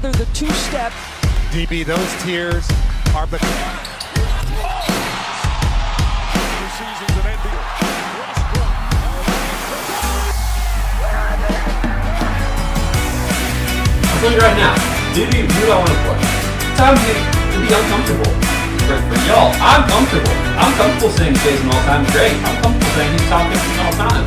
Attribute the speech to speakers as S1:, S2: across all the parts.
S1: together the two-step.
S2: DB, those tears are but
S3: I'll tell you right now, DB, who do I want to play? Time to be uncomfortable. For y'all, I'm comfortable. I'm comfortable saying Jason all time great. I'm comfortable saying he's top 15 all time.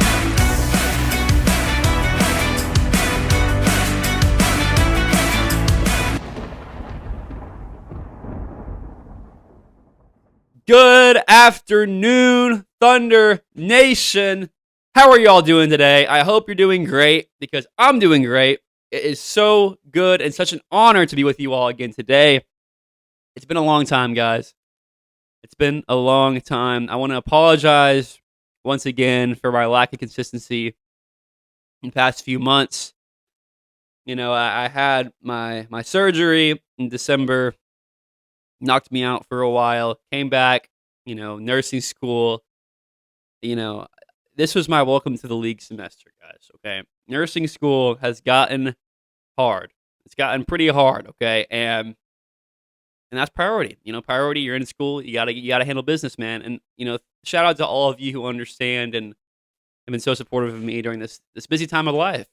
S4: Good afternoon, Thunder Nation. How are y'all doing today? I hope you're doing great because I'm doing great. It is so good and such an honor to be with you all again today. It's been a long time, guys. It's been a long time. I want to apologize once again for my lack of consistency in the past few months. You know, I had my surgery in December, knocked me out for a while, came back, nursing school. This was my welcome to the league semester, guys, okay? Nursing school has gotten hard. It's gotten pretty hard, okay? And that's priority. Priority, you're in school, you gotta handle business, man. And, shout out to all of you who understand and have been so supportive of me during this busy time of life.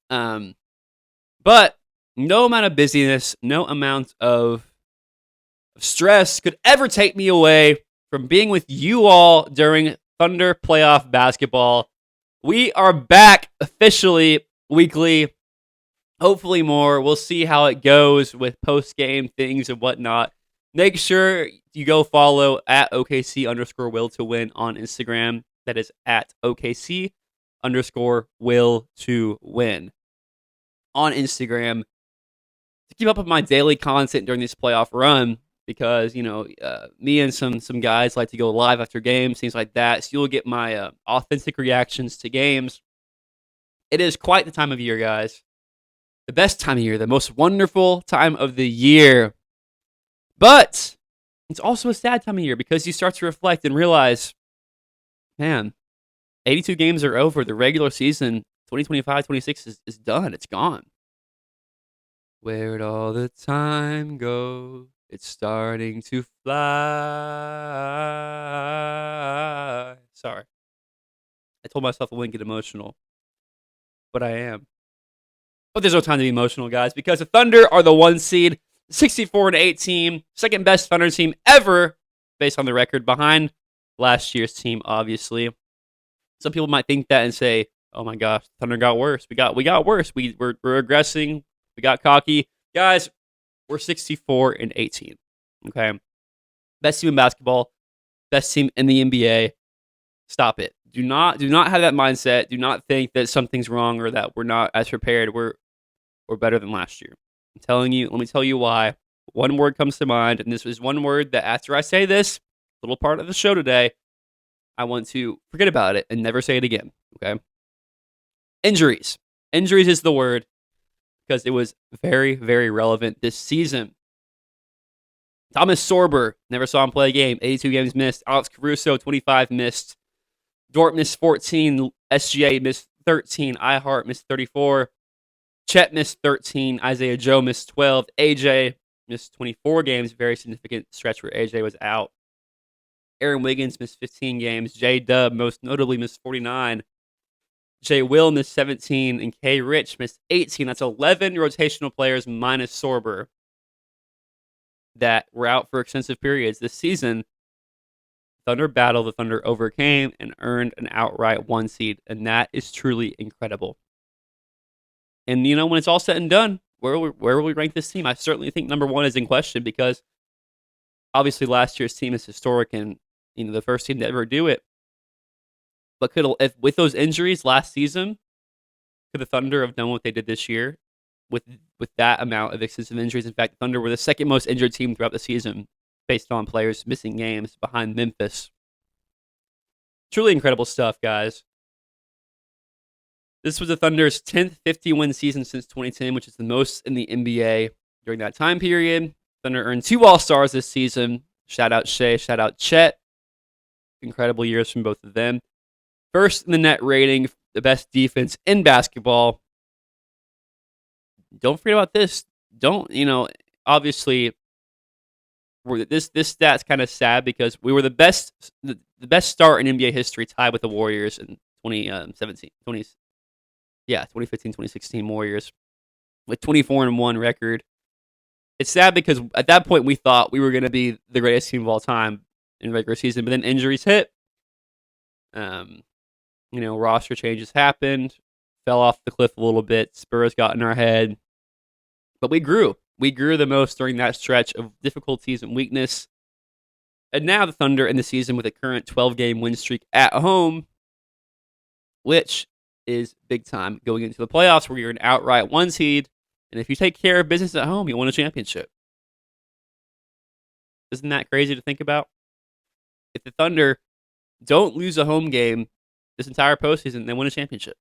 S4: But no amount of busyness, no amount of stress could ever take me away from being with you all during Thunder playoff basketball. We are back officially weekly, hopefully more. We'll see how it goes with post-game things and whatnot. Make sure you go follow at OKC_will-to-win on Instagram. That is at OKC_will-to-win on Instagram to keep up with my daily content during this playoff run. Because, me and some guys like to go live after games, things like that. So you'll get my authentic reactions to games. It is quite the time of year, guys. The best time of year, the most wonderful time of the year. But it's also a sad time of year because you start to reflect and realize, man, 82 games are over. The regular season, 2025-26 is done. It's gone. Where'd all the time go? It's starting to fly. Sorry. I told myself I wouldn't get emotional, but I am. But there's no time to be emotional, guys, because the Thunder are the 1 seed, 64-8 team, second best Thunder team ever, based on the record, behind last year's team, obviously. Some people might think that and say, oh my gosh, Thunder got worse. We got worse. We're regressing. We got cocky. Guys, we're 64-18. Okay, best team in basketball, best team in the NBA. Stop it. Do not have that mindset. Do not think that something's wrong or that we're not as prepared. We're better than last year. I'm telling you. Let me tell you why. One word comes to mind, and this is one word that after I say this little part of the show today, I want to forget about it and never say it again. Okay. Injuries. Injuries is the word. Because it was very, very relevant this season. Thomas Sorber, never saw him play a game. 82 games missed. Alex Caruso, 25 missed. Dort missed 14. SGA missed 13. Ihart missed 34. Chet missed 13. Isaiah Joe missed 12. AJ missed 24 games. Very significant stretch where AJ was out. Aaron Wiggins missed 15 games. J-Dub most notably missed 49. Jay Will missed 17, and K. Rich missed 18. That's 11 rotational players minus Sorber that were out for extensive periods this season. Thunder battle, the Thunder overcame and earned an outright 1 seed, and that is truly incredible. And, when it's all said and done, where will we rank this team? I certainly think number 1 is in question because obviously last year's team is historic and, the first team to ever do it. But if with those injuries last season, could the Thunder have done what they did this year with that amount of extensive injuries? In fact, the Thunder were the second most injured team throughout the season based on players missing games behind Memphis. Truly incredible stuff, guys. This was the Thunder's 10th 50-win season since 2010, which is the most in the NBA during that time period. Thunder earned 2 All-Stars this season. Shout out Shea, shout out Chet. Incredible years from both of them. First in the net rating, the best defense in basketball. Don't forget about this. don't, obviously, this stat's kind of sad because we were the best start in NBA history, tied with the Warriors in 2017, 2015, 2016 Warriors with 24-1 record. It's sad because at that point we thought we were going to be the greatest team of all time in regular season, but then injuries hit. Roster changes happened, fell off the cliff a little bit. Spurs got in our head, but we grew. We grew the most during that stretch of difficulties and weakness. And now the Thunder in the season with a current 12-game win streak at home, which is big time going into the playoffs where you're an outright 1 seed. And if you take care of business at home, you win a championship. Isn't that crazy to think about? If the Thunder don't lose a home game this entire postseason, they win a championship.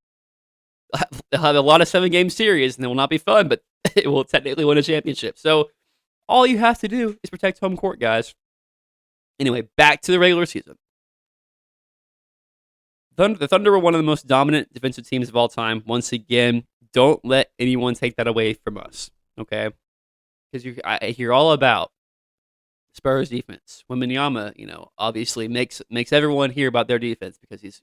S4: They'll have a lot of 7-game series, and they will not be fun, but it will technically win a championship. So all you have to do is protect home court, guys. Anyway, back to the regular season. The Thunder were one of the most dominant defensive teams of all time. Once again, don't let anyone take that away from us, okay? Because I hear all about Spurs defense. Wembanyama, obviously makes everyone hear about their defense because he's.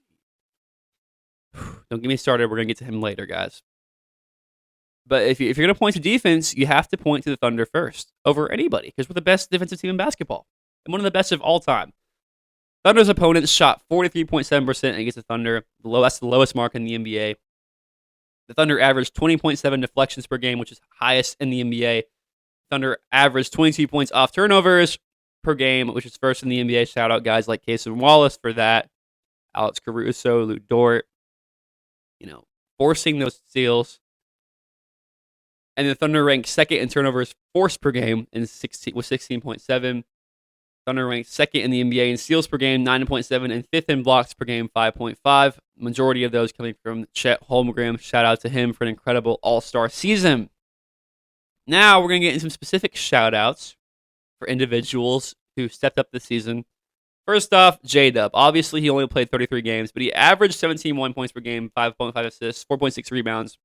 S4: Don't get me started. We're gonna get to him later, guys. But if you're gonna point to defense, you have to point to the Thunder first over anybody because we're the best defensive team in basketball and one of the best of all time. Thunder's opponents shot 43.7% against the Thunder. That's the lowest mark in the NBA. The Thunder averaged 20.7 deflections per game, which is highest in the NBA. Thunder averaged 22 points off turnovers per game, which is first in the NBA. Shout out guys like Casey Wallace for that. Alex Caruso, Lou Dort, forcing those steals. And the Thunder ranked second in turnovers forced per game with 16.7. Thunder ranked second in the NBA in steals per game, 9.7, and fifth in blocks per game, 5.5. Majority of those coming from Chet Holmgren. Shout out to him for an incredible all-star season. Now we're going to get into some specific shout-outs for individuals who stepped up this season. First off, J-Dub. Obviously, he only played 33 games, but he averaged 17 points per game, 5.5 assists, 4.6 rebounds,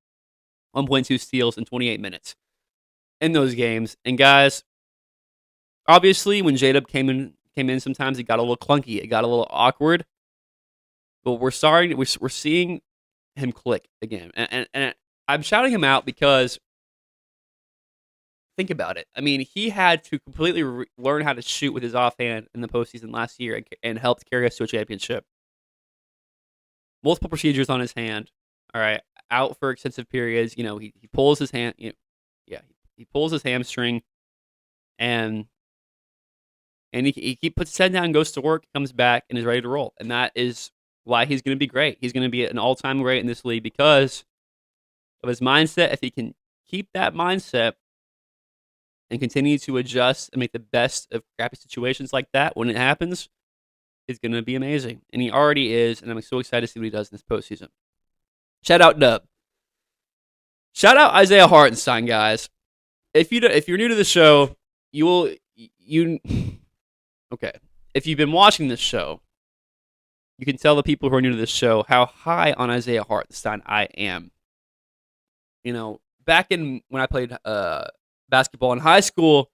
S4: 1.2 steals in 28 minutes in those games. And guys, obviously, when J-Dub came in, sometimes it got a little clunky. It got a little awkward. But we're seeing him click again. And I'm shouting him out because think about it. I mean, he had to completely learn how to shoot with his offhand in the postseason last year and helped carry us to a championship. Multiple procedures on his hand. All right, out for extensive periods. He pulls his hand. He pulls his hamstring, and he puts his head down, and goes to work, comes back, and is ready to roll. And that is why he's going to be great. He's going to be an all-time great in this league because of his mindset. If he can keep that mindset and continue to adjust and make the best of crappy situations like that when it happens, it's going to be amazing. And he already is, and I'm so excited to see what he does in this postseason. Shout out Dub. Shout out Isaiah Hartenstein, guys. If you're new to the show, okay. If you've been watching this show, you can tell the people who are new to this show how high on Isaiah Hartenstein I am. Back when I played basketball in high school,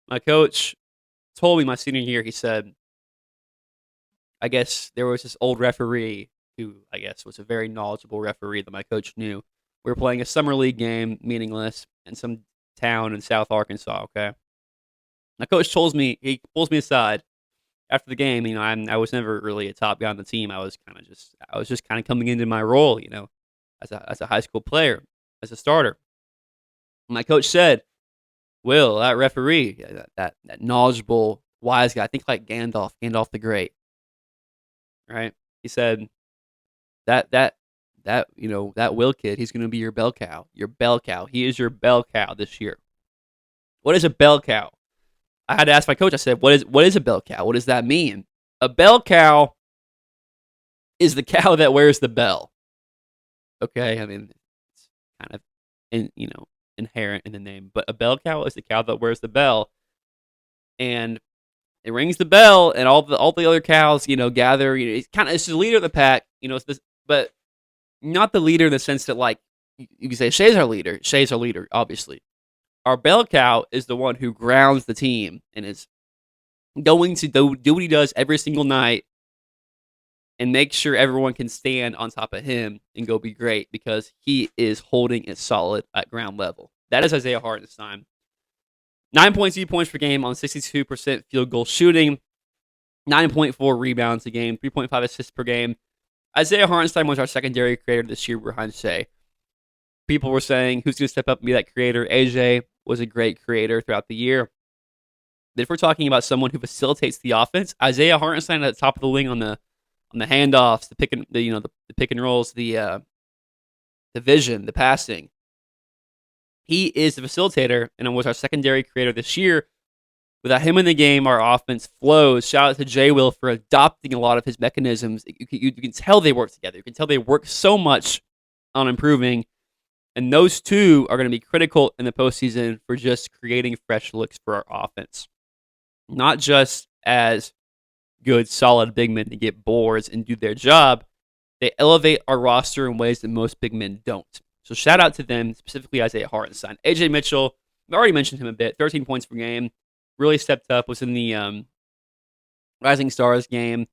S4: my coach told me my senior year, he said, I guess there was this old referee who I guess was a very knowledgeable referee that my coach knew. We were playing a summer league game, meaningless, in some town in South Arkansas, okay? My coach he pulls me aside after the game. I was never really a top guy on the team. I was just kind of coming into my role, as a high school player, as a starter. My coach said, Will, that referee, that knowledgeable, wise guy, I think like Gandalf the Great, right? He said, that Will kid, he's going to be your bell cow. Your bell cow. He is your bell cow this year. What is a bell cow? I had to ask my coach. I said, what is a bell cow? What does that mean? A bell cow is the cow that wears the bell. Okay, I mean, it's kind of inherent in the name, but a bell cow is the cow that wears the bell, and it rings the bell, and all the other cows, gather. It's the leader of the pack, but not the leader in the sense that like you can say Shay's our leader. Shay's our leader, obviously. our bell cow is the one who grounds the team and is going to do what he does every single night and make sure everyone can stand on top of him and go be great because he is holding it solid at ground level. That is Isaiah Hartenstein. 9.2 points per game on 62% field goal shooting, 9.4 rebounds a game, 3.5 assists per game. Isaiah Hartenstein was our secondary creator this year behind Shea. People were saying, who's going to step up and be that creator? AJ was a great creator throughout the year. But if we're talking about someone who facilitates the offense, Isaiah Hartenstein at the top of the wing on the handoffs, the pick and rolls, the vision, the passing. He is the facilitator and was our secondary creator this year. Without him in the game, our offense flows. Shout out to J. Will for adopting a lot of his mechanisms. You can tell they work together. You can tell they work so much on improving. And those two are going to be critical in the postseason for just creating fresh looks for our offense. Not just as good, solid big men to get boards and do their job. They elevate our roster in ways that most big men don't. So shout out to them, specifically Isaiah Hartenstein. AJ Mitchell, I already mentioned him a bit, 13 points per game. Really stepped up, was in the Rising Stars game.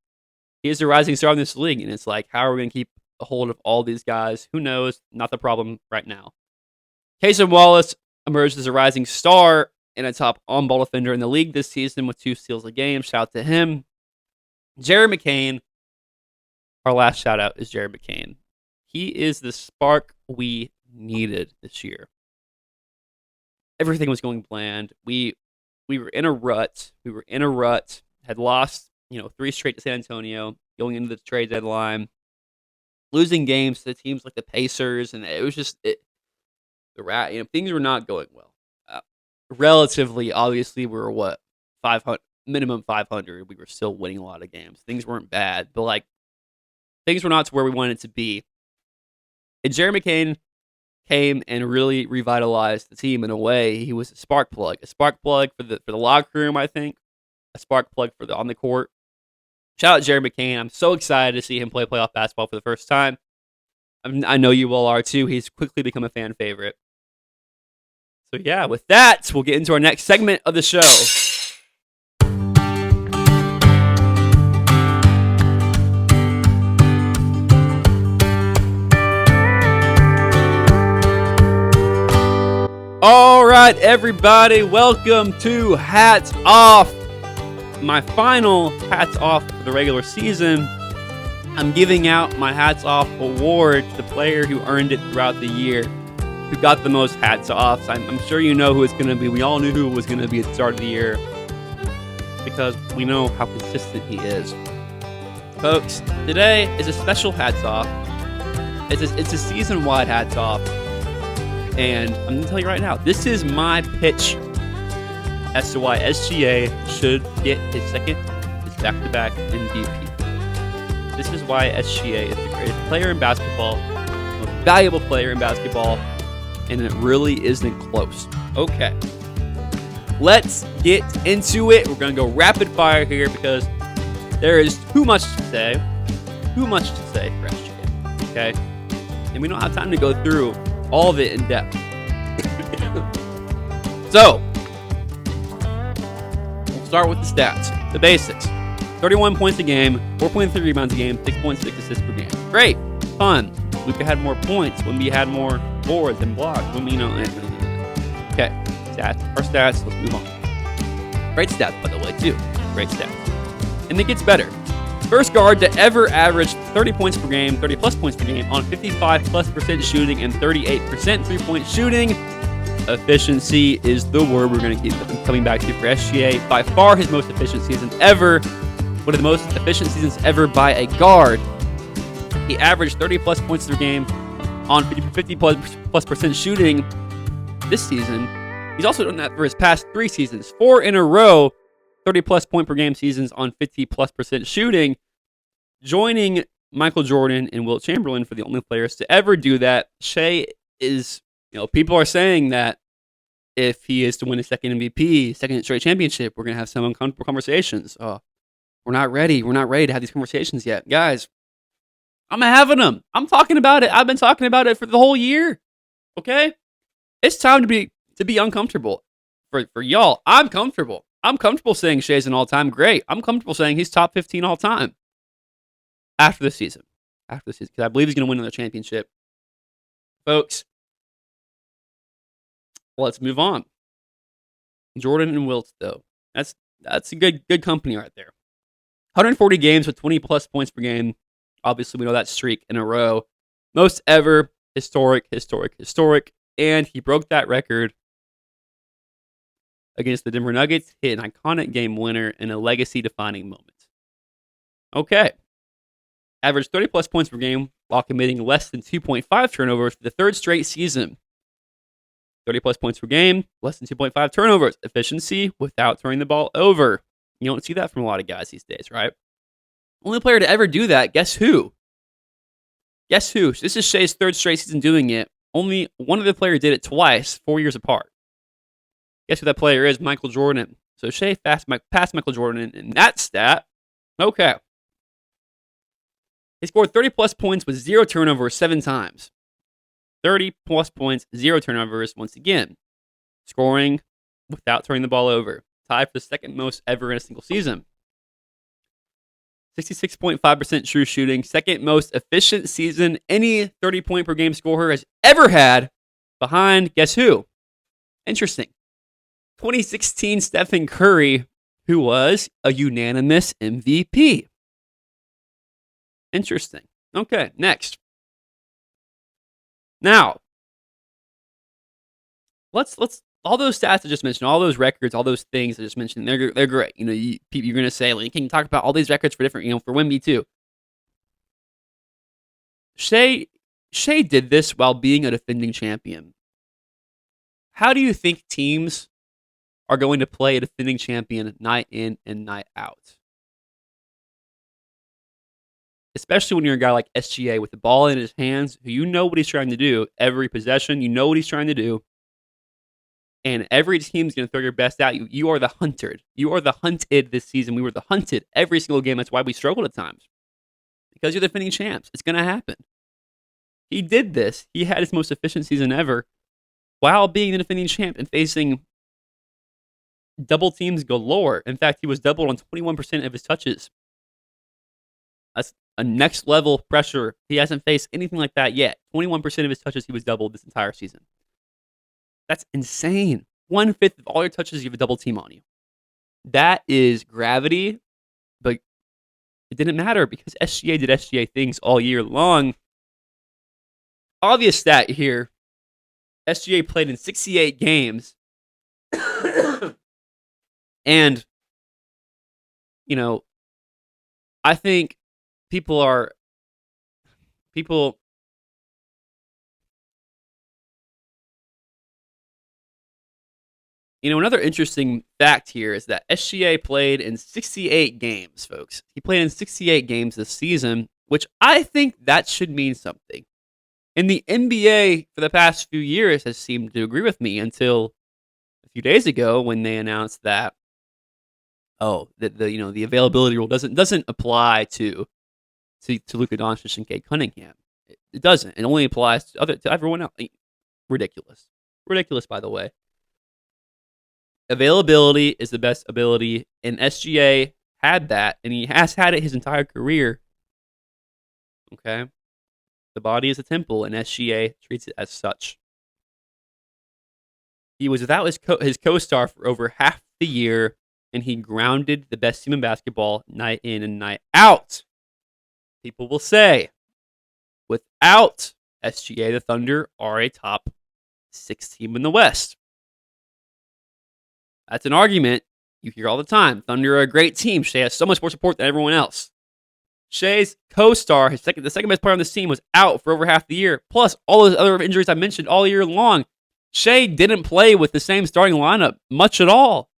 S4: He is a rising star in this league, and it's like, how are we going to keep a hold of all these guys? Who knows? Not the problem right now. Casey Wallace emerged as a rising star and a top on-ball defender in the league this season with 2 steals a game. Shout out to him. Jared McCain, our last shout out is Jared McCain. He is the spark we needed this year. Everything was going bland. We were in a rut. Had lost, 3 straight to San Antonio going into the trade deadline, losing games to teams like the Pacers, and it was just things were not going well. Relatively, obviously, we were 500 minimum 500. We were still winning a lot of games. Things weren't bad, but things were not to where we wanted to be. And Jerry McCain came and really revitalized the team in a way. He was a spark plug for the locker room, I think, a spark plug for on the court. Shout out Jerry McCain. I'm so excited to see him play playoff basketball for the first time. I know you all are too. He's quickly become a fan favorite. So yeah, with that, we'll get into our next segment of the show. All right, everybody, welcome to Hats Off. My final Hats Off for the regular season. I'm giving out my Hats Off award to the player who earned it throughout the year, who got the most hats offs. I'm sure you know who it's going to be. We all knew who it was going to be at the start of the year because we know how consistent he is. Folks, today is a special Hats Off. It's a season-wide Hats Off. And I'm going to tell you right now, this is my pitch as to why SGA should get his back-to-back MVP. This is why SGA is the greatest player in basketball, the most valuable player in basketball, and it really isn't close. Okay, let's get into it. We're going to go rapid fire here because there is too much to say for SGA, okay? And we don't have time to go through all of it in depth. So, we'll start with the stats, the basics. 31 points a game, 4.3 rebounds a game, 6.6 assists per game. Great, fun. We could have more points when we had more boards and blocks. Okay, stats. Our stats, let's move on. Great stats, by the way, too. Great stats. And it gets better. First guard to ever average 30 points per game, 30 plus points per game on 55+% shooting and 38% three-point shooting. Efficiency is the word we're going to keep coming back to for SGA. By far his most efficient season ever. One of the most efficient seasons ever by a guard. He averaged 30 plus points per game on 50+% shooting this season. He's also done that for his past 3 seasons. 4 in a row. 30-plus point per game seasons on 50+% shooting, joining Michael Jordan and Wilt Chamberlain for the only players to ever do that. Shea is, people are saying that if he is to win a second MVP, second straight championship, we're going to have some uncomfortable conversations. We're not ready. We're not ready to have these conversations yet. Guys, I'm having them. I'm talking about it. I've been talking about it for the whole year. Okay? It's time to be to be uncomfortable. For y'all, I'm comfortable. I'm comfortable saying Shea's an all-time great. I'm comfortable saying he's top 15 all-time after the season. After the season, because I believe he's going to win another championship. Folks, let's move on. Jordan and Wilt, though. That's a good company right there. 140 games with 20-plus points per game. Obviously, we know that streak in a row. Most ever. Historic. And he broke that record against the Denver Nuggets, hit an iconic game winner in a legacy-defining moment. Okay. Averaged 30-plus points per game while committing less than 2.5 turnovers for the third straight season. 30-plus points per game, less than 2.5 turnovers. Efficiency without turning the ball over. You don't see that from a lot of guys these days, right? Only player to ever do that, guess who? Guess who? This is Shea's third straight season doing it. Only one other player did it twice, 4 years apart. Guess who that player is? Michael Jordan. So Shea passed Michael Jordan in that stat. Okay. He scored 30-plus points with 0 turnovers 7 times. 30-plus points, 0 turnovers once again. Scoring without turning the ball over. Tied for the second most ever in a single season. 66.5% true shooting. Second most efficient season any 30-point per game scorer has ever had. Behind, guess who? Interesting. 2016 Stephen Curry, who was a unanimous MVP. Interesting. Okay, next. Now, let's all those stats I just mentioned, all those records, all those things I just mentioned, they're great. You know, you're going to say, like, can you talk about all these records for different, for Wemby too? Shea did this while being a defending champion. How do you think teams are going to play a defending champion night in and night out? Especially when you're a guy like SGA with the ball in his hands, who you know what he's trying to do every possession. You know what he's trying to do. And every team's going to throw your best at you. You are the hunted. You are the hunted this season. We were the hunted every single game. That's why we struggled at times. Because you're the defending champs. It's going to happen. He did this. He had his most efficient season ever while being the defending champ and facing double teams galore. In fact, he was doubled on 21% of his touches. That's a next level pressure. He hasn't faced anything like that yet. 21% of his touches, he was doubled this entire season. That's insane. 1/5 of all your touches, you have a double team on you. That is gravity, but it didn't matter because SGA did SGA things all year long. Obvious stat here. SGA played in 68 games. And, I think people another interesting fact here is that SGA played in 68 games, folks. He played in 68 games this season, which I think that should mean something. And the NBA for the past few years has seemed to agree with me until a few days ago when they announced that the availability rule doesn't apply to Luka Doncic and Cade Cunningham. It doesn't. It only applies to everyone else. Ridiculous, by the way. Availability is the best ability, and SGA had that, and he has had it his entire career. Okay, the body is a temple, and SGA treats it as such. He was without his co-star for over half the year, and he grounded the best team in basketball night in and night out. People will say, without SGA, the Thunder are a top 6 team in the West. That's an argument you hear all the time. Thunder are a great team. Shea has so much more support than everyone else. Shea's co-star, the second best player on this team, was out for over half the year. Plus, all those other injuries I mentioned all year long. Shea didn't play with the same starting lineup much at all.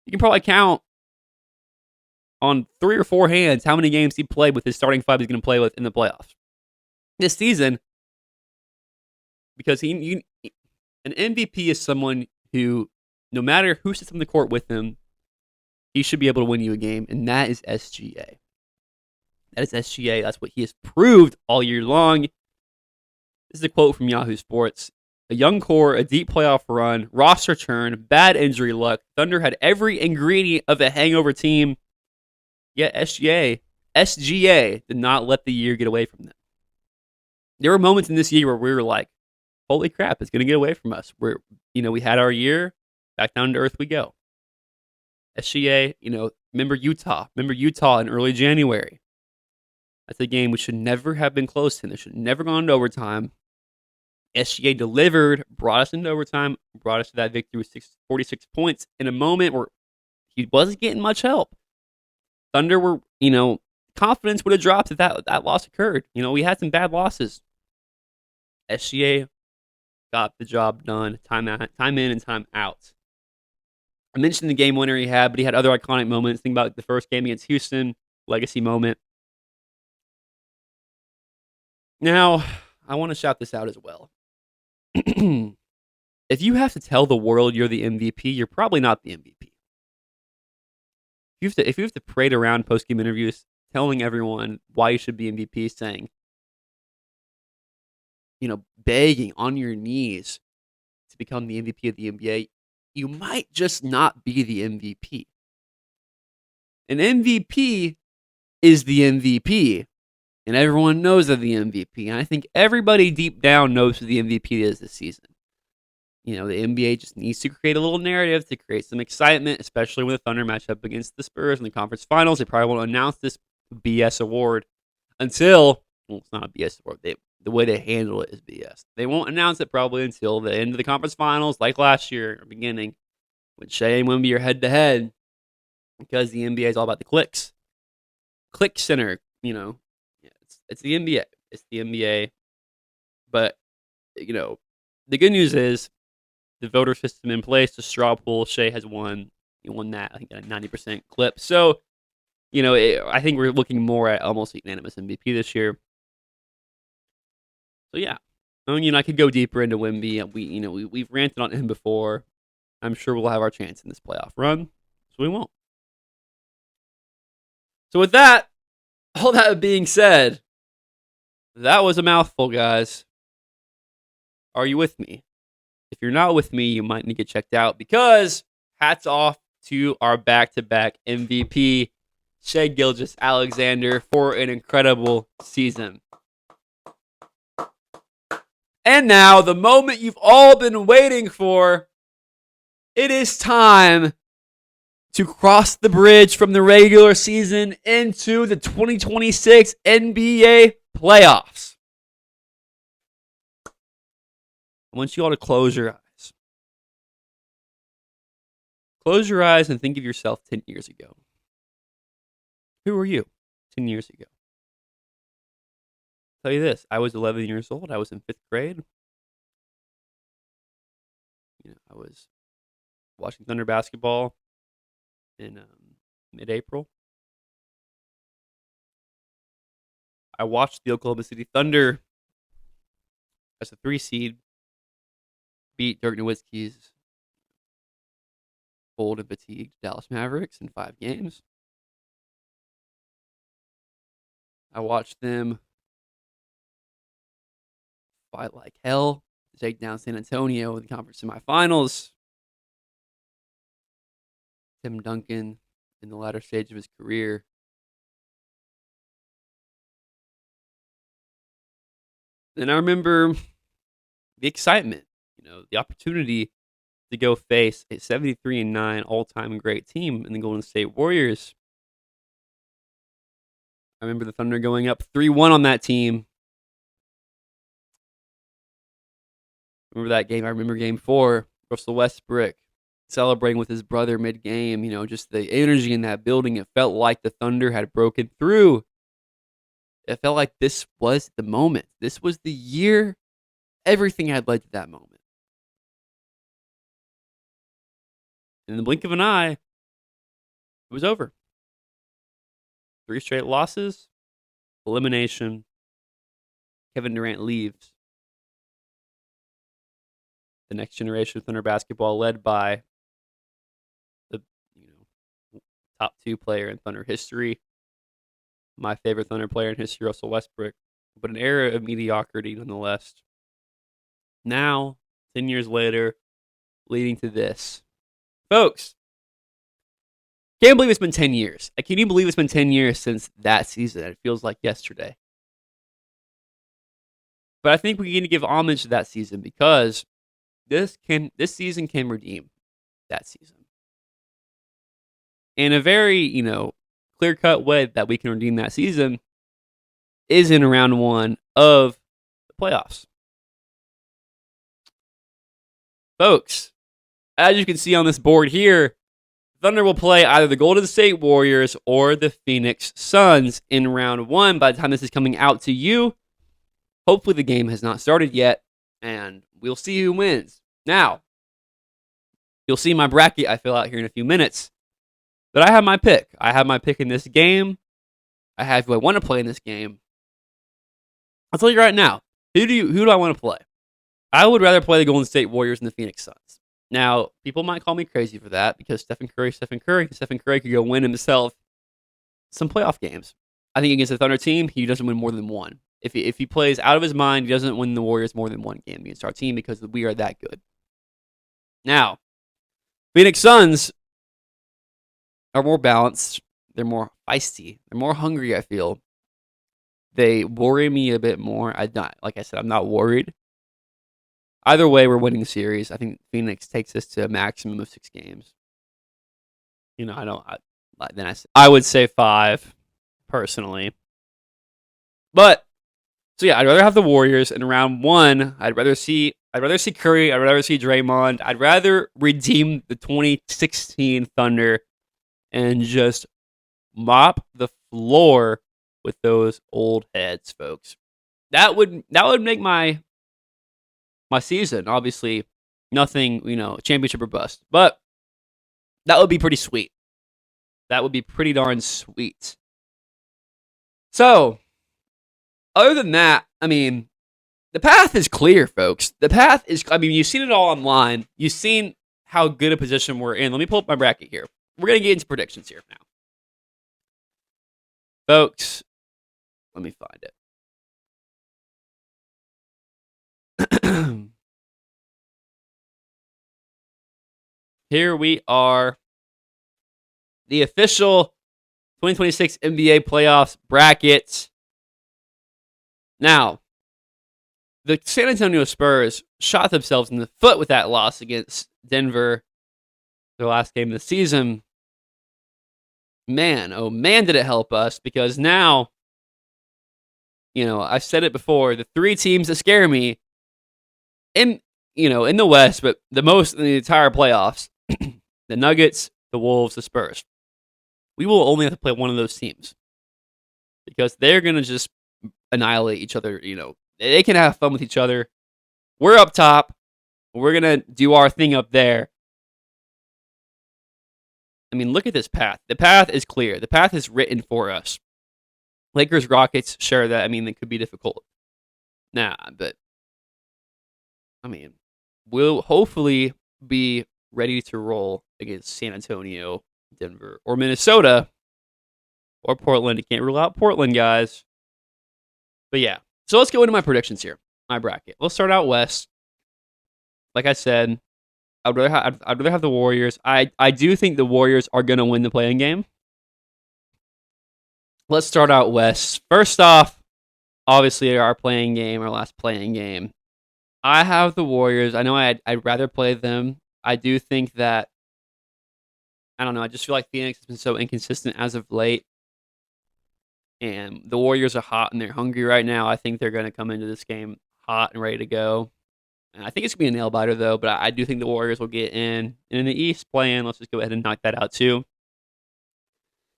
S4: You can probably count on 3 or 4 hands how many games he played with his starting 5 he's going to play with in the playoffs this season. Because an MVP is someone who, no matter who sits on the court with him, he should be able to win you a game, and that is SGA. That is SGA. That's what he has proved all year long. This is a quote from Yahoo Sports. a young core, a deep playoff run, roster turn, bad injury luck. Thunder had every ingredient of a hangover team, yet SGA did not let the year get away from them. There were moments in this year where we were like, holy crap, it's going to get away from us. We had our year, back down to earth we go. SGA, remember Utah in early January. That's a game we should never have been close to. They should have never gone into overtime. SGA delivered, brought us into overtime, brought us to that victory with 46 points in a moment where he wasn't getting much help. Thunder were, confidence would have dropped if that loss occurred. We had some bad losses. SGA got the job done, time in and time out. I mentioned the game winner he had, but he had other iconic moments. Think about the first game against Houston, legacy moment. Now, I want to shout this out as well. If you have to tell the world you're the MVP, you're probably not the MVP. If you have to parade around post-game interviews telling everyone why you should be MVP, saying, begging on your knees to become the MVP of the NBA, you might just not be the MVP. An MVP is the MVP, and everyone knows they're the MVP. And I think everybody deep down knows who the MVP is this season. The NBA just needs to create a little narrative to create some excitement, especially when the Thunder match up against the Spurs in the conference finals. They probably won't announce this BS award until, it's not a BS award. The way they handle it is BS. They won't announce it probably until the end of the conference finals, like last year, or beginning, when Shea and Wemby are head-to-head, because the NBA is all about the clicks. Click center, it's the NBA. It's the NBA. But, the good news is, the voter system in place, the straw poll, Shea has won. He won that, I think, at a 90% clip. So, I think we're looking more at almost unanimous MVP this year. So, yeah. I could go deeper into Wemby. We've ranted on him before. I'm sure we'll have our chance in this playoff run. So we won't. So with that, all that being said, that was a mouthful, guys. Are you with me? If you're not with me, you might need to get checked out, because hats off to our back-to-back MVP, Shai Gilgeous-Alexander, for an incredible season. And now, the moment you've all been waiting for, it is time to cross the bridge from the regular season into the 2026 NBA playoffs. I want you all to close your eyes. Close your eyes and think of yourself 10 years ago. Who were you 10 years ago? I'll tell you this, I was 11 years old. I was in 5th grade. I was watching Thunder basketball in mid-April. I watched the Oklahoma City Thunder as a 3 seed beat Dirk Nowitzki's old and fatigued Dallas Mavericks in 5 games. I watched them fight like hell to take down San Antonio in the conference semifinals. Tim Duncan in the latter stage of his career. And I remember the excitement, the opportunity to go face a 73-9 all-time great team in the Golden State Warriors. I remember the Thunder going up 3-1 on that team. Remember that game? I remember game 4, Russell Westbrook celebrating with his brother mid-game. Just the energy in that building. It felt like the Thunder had broken through. It felt like this was the moment. This was the year. Everything had led to that moment. In the blink of an eye, it was over. 3 straight losses, elimination. Kevin Durant leaves. The next generation of Thunder basketball, led by the top 2 player in Thunder history, my favorite Thunder player in history, Russell Westbrook, but an era of mediocrity nonetheless. Now, 10 years later, leading to this. Folks, can't believe it's been 10 years. Can you believe it's been 10 years since that season? It feels like yesterday. But I think we need to give homage to that season because this season can redeem that season. In a very, clear-cut way that we can redeem that season is in round 1 of the playoffs. Folks, as you can see on this board here, Thunder will play either the Golden State Warriors or the Phoenix Suns in round 1 by the time this is coming out to you. Hopefully the game has not started yet, and we'll see who wins. Now, you'll see my bracket I fill out here in a few minutes. But I have my pick. I have my pick in this game. I have who I want to play in this game. I'll tell you right now. Who do I want to play? I would rather play the Golden State Warriors than the Phoenix Suns. Now, people might call me crazy for that because Stephen Curry could go win himself some playoff games. I think against the Thunder team, he doesn't win more than one. If he plays out of his mind, he doesn't win the Warriors more than one game against our team because we are that good. Now, Phoenix Suns are more balanced. They're more feisty. They're more hungry, I feel. They worry me a bit more. Like I said, I'm not worried. Either way, we're winning the series. I think Phoenix takes us to a maximum of 6 games. I would say 5, personally. But, so yeah, I'd rather have the Warriors in round 1. I'd rather see Curry. I'd rather see Draymond. I'd rather redeem the 2016 Thunder and just mop the floor with those old heads, folks. That would make my season. Obviously, nothing, championship or bust. But that would be pretty sweet. That would be pretty darn sweet. So, other than that, the path is clear, folks. The path is, you've seen it all online. You've seen how good a position we're in. Let me pull up my bracket here. We're going to get into predictions here now. Folks, let me find it. Here we are. The official 2026 NBA playoffs brackets. Now, the San Antonio Spurs shot themselves in the foot with that loss against Denver, their last game of the season. Man, oh man, did it help us, because now, I've said it before, the 3 teams that scare me in the West, but the most in the entire playoffs, the Nuggets, the Wolves, the Spurs. We will only have to play one of those teams because they're going to just annihilate each other. They can have fun with each other. We're up top. We're going to do our thing up there. Look at this path. The path is clear. The path is written for us. Lakers, Rockets, sure, that, it could be difficult. But, we'll hopefully be ready to roll against San Antonio, Denver, or Minnesota, or Portland. You can't rule out Portland, guys. But yeah, so let's go into my predictions here. My bracket. We'll start out West. Like I said, I'd rather have the Warriors. I do think the Warriors are going to win the play-in game. Let's start out West. First off, obviously our last playing game. I have the Warriors. I know I'd rather play them. I do think that, I don't know, I just feel like Phoenix has been so inconsistent as of late. And the Warriors are hot and they're hungry right now. I think they're going to come into this game hot and ready to go. And I think it's going to be a nail biter, though, but I do think the Warriors will get in. And in the East, play-in, let's just go ahead and knock that out, too.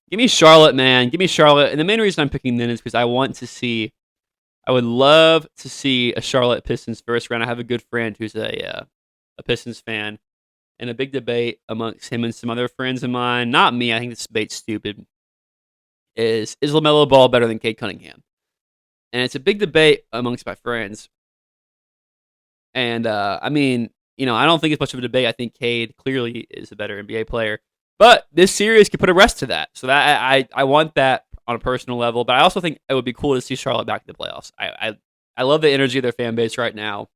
S4: Give me Charlotte, man. Give me Charlotte. And the main reason I'm picking them is because I would love to see a Charlotte Pistons first round. I have a good friend who's a Pistons fan. And a big debate amongst him and some other friends of mine, not me, I think this debate's stupid, is LaMelo Ball better than Cade Cunningham? And it's a big debate amongst my friends. And, I don't think it's much of a debate. I think Cade clearly is a better NBA player. But this series could put a rest to that. So that I want that on a personal level. But I also think it would be cool to see Charlotte back in the playoffs. I love the energy of their fan base right now.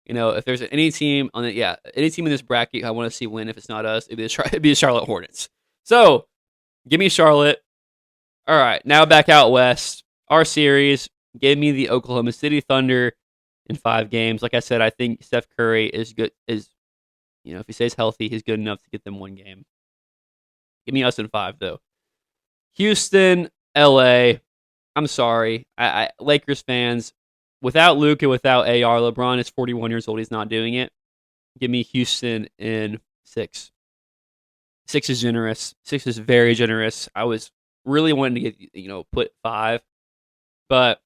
S4: If there's any team any team in this bracket I want to see win, if it's not us, it'd be the Charlotte Hornets. So give me Charlotte. All right, now back out west. Our series, give me the Oklahoma City Thunder in 5 games. Like I said, I think Steph Curry is good. If he stays healthy, he's good enough to get them 1 game. Give me us in 5 though. Houston, LA. I'm sorry, Lakers fans. Without Luka, without AR, LeBron is 41 years old. He's not doing it. Give me Houston in 6. 6 is generous. 6 is very generous. I was really wanting to get put 5, but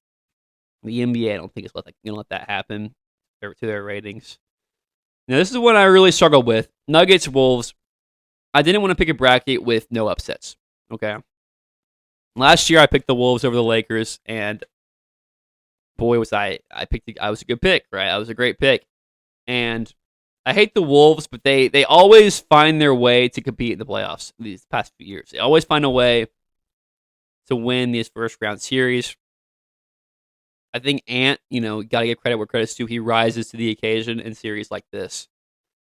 S4: the NBA I don't think is gonna let that happen to their ratings. Now this is what I really struggled with: Nuggets, Wolves. I didn't want to pick a bracket with no upsets. Okay. Last year I picked the Wolves over the Lakers, and boy was I was a good pick, right? I was a great pick, and I hate the Wolves, but they always find their way to compete in the playoffs these past few years. They always find a way to win these first round series. I think Ant, got to give credit where credit's due. He rises to the occasion in series like this.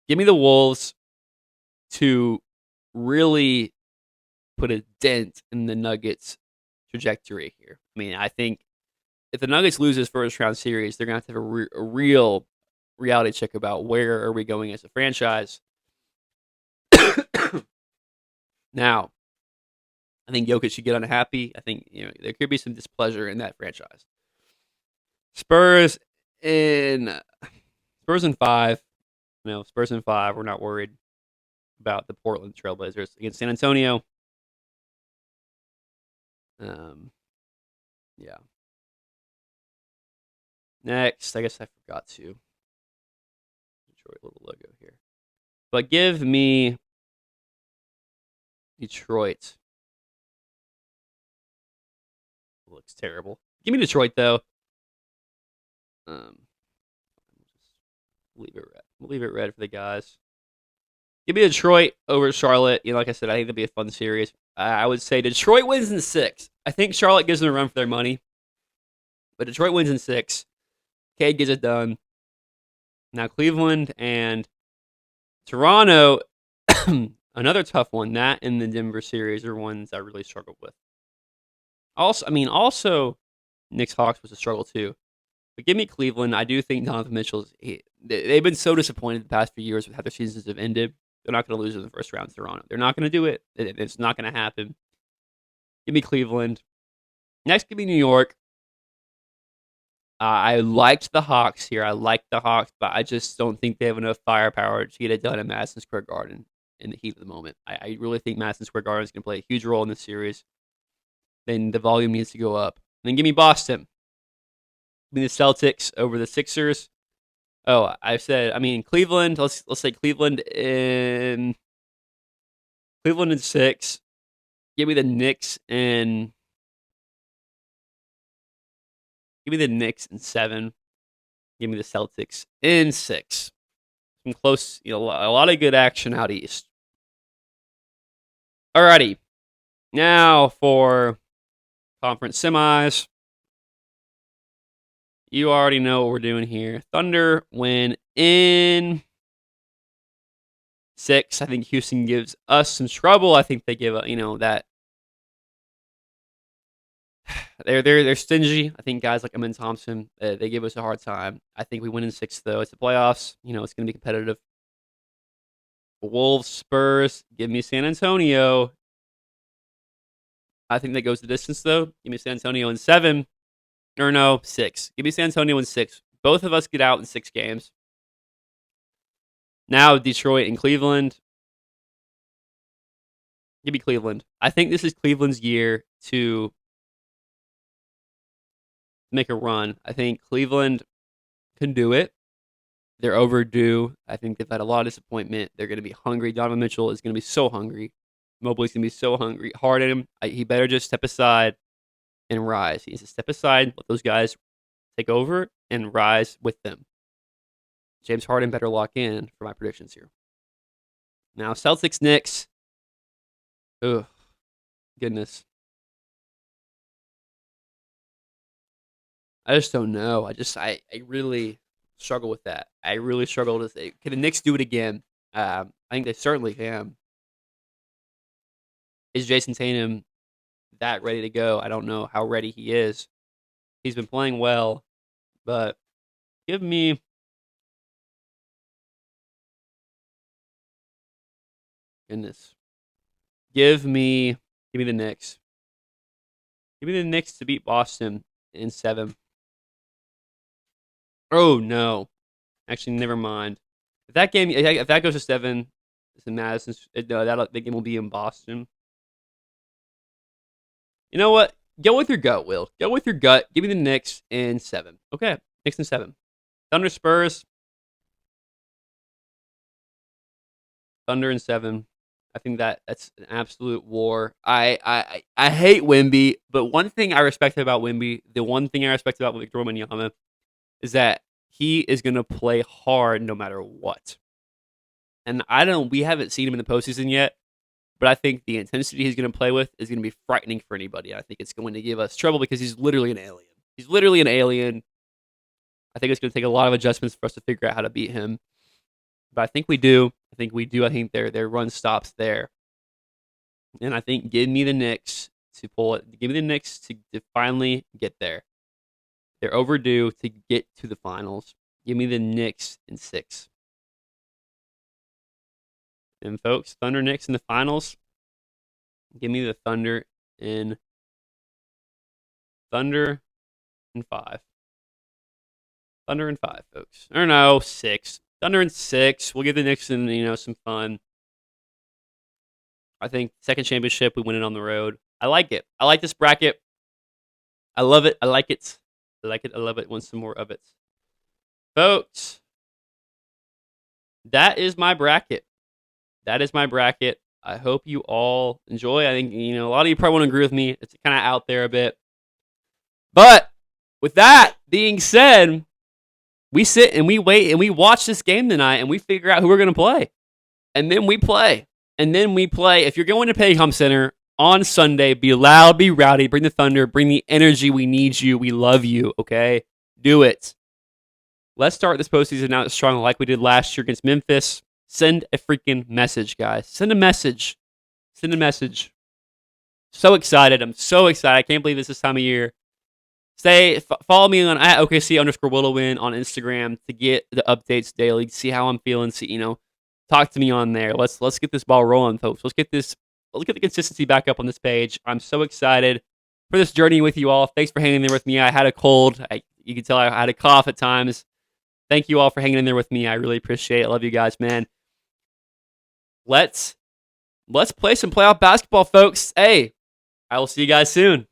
S4: Give me the Wolves to really put a dent in the Nuggets' trajectory here. I mean, I think if the Nuggets lose this first round series, they're going to have a real reality check about where are we going as a franchise. Now, I think Jokic should get unhappy. I think there could be some displeasure in that franchise. Spurs in 5. Spurs in 5. We're not worried about the Portland Trailblazers against San Antonio. Yeah. Next, I guess I forgot to Detroit little logo here, but give me Detroit. Looks terrible. Give me Detroit though. Leave it red. We'll leave it red for the guys. Give me Detroit over Charlotte. Like I said, I think it'll be a fun series. I would say Detroit wins in 6. I think Charlotte gives them a run for their money, but Detroit wins in 6. Cade gets it done. Now Cleveland and Toronto, another tough one. That and the Denver series are ones I really struggled with. Also, Knicks Hawks was a struggle too. But give me Cleveland. I do think Donovan Mitchell's. They've been so disappointed the past few years with how their seasons have ended. They're not going to lose in the first round to Toronto. They're not going to do it. It's not going to happen. Give me Cleveland. Next, give me New York. I liked the Hawks here. But I just don't think they have enough firepower to get it done in Madison Square Garden in the heat of the moment. I really think Madison Square Garden is going to play a huge role in this series. Then the volume needs to go up. And then give me Boston. Give me the Celtics over the Sixers. Oh, Cleveland. Let's say Cleveland in 6. Give me the Knicks in 7. Give me the Celtics in 6. Some close, a lot of good action out east. Alrighty. Now for conference semis. You already know what we're doing here. Thunder win in 6. I think Houston gives us some trouble. I think they give that they're stingy. I think guys like Amin Thompson, they give us a hard time. I think we win in 6 though. It's the playoffs. It's going to be competitive. Wolves, Spurs, give me San Antonio. I think that goes the distance though. Give me San Antonio in 7. Or no, 6. Give me San Antonio in 6. Both of us get out in 6 games. Now Detroit and Cleveland. Give me Cleveland. I think this is Cleveland's year to make a run. I think Cleveland can do it. They're overdue. I think they've had a lot of disappointment. They're going to be hungry. Donovan Mitchell is going to be so hungry. Mobley's going to be so hungry. Harden, he better just step aside and rise. He needs to step aside, let those guys take over, and rise with them. James Harden better lock in for my predictions here. Now, Celtics, Knicks. Ugh, goodness. I just don't know. I really struggle with that. I really struggle to say, can the Knicks do it again? I think they certainly can. Is Jason Tatum that ready to go? I don't know how ready he is. He's been playing well, but give me goodness. Give me the Knicks. Give me the Knicks to beat Boston in 7. Oh no. Actually, never mind. If that goes to 7, it's in Madison. No, the game will be in Boston. You know what? Go with your gut, Will. Go with your gut. Give me the Knicks in 7. Okay, Knicks in 7. Thunder Spurs. Thunder in 7. I think that's an absolute war. I hate Wemby, but one thing I respect about Wemby, the one thing I respect about Victor Wembanyama, is that he is going to play hard no matter what. And we haven't seen him in the postseason yet, but I think the intensity he's going to play with is going to be frightening for anybody. I think it's going to give us trouble because he's literally an alien. He's literally an alien. I think it's going to take a lot of adjustments for us to figure out how to beat him. But I think we do. I think their run stops there. And I think give me the Knicks to pull it. Give me the Knicks to finally get there. They're overdue to get to the finals. Give me the Knicks in 6. And folks, Thunder Knicks in the finals. Give me the Thunder in 5. Thunder in 5, folks. Or no, 6. Thunder in 6. We'll give the Knicks some fun. I think second championship, we win it on the road. I like it. I like this bracket. I love it. I like it. I like it. I love it. Want some more of it. Folks, that is my bracket. I hope you all enjoy. I think, a lot of you probably won't agree with me. It's kind of out there a bit. But with that being said, we sit and we wait and we watch this game tonight and we figure out who we're going to play. And then we play. If you're going to Paycom Center on Sunday, be loud, be rowdy, bring the thunder, bring the energy. We need you. We love you, okay? Do it. Let's start this postseason out strong like we did last year against Memphis. Send a freaking message, guys. Send a message. So excited. I'm so excited. I can't believe it's this time of year. Follow me on @OKC_WillowWin on Instagram to get the updates daily. See how I'm feeling. Talk to me on there. Let's get this ball rolling, folks. Let's get the consistency back up on this page. I'm so excited for this journey with you all. Thanks for hanging there with me. I had a cold. You can tell I had a cough at times. Thank you all for hanging in there with me. I really appreciate it. I love you guys, man. Let's play some playoff basketball, folks. Hey, I will see you guys soon.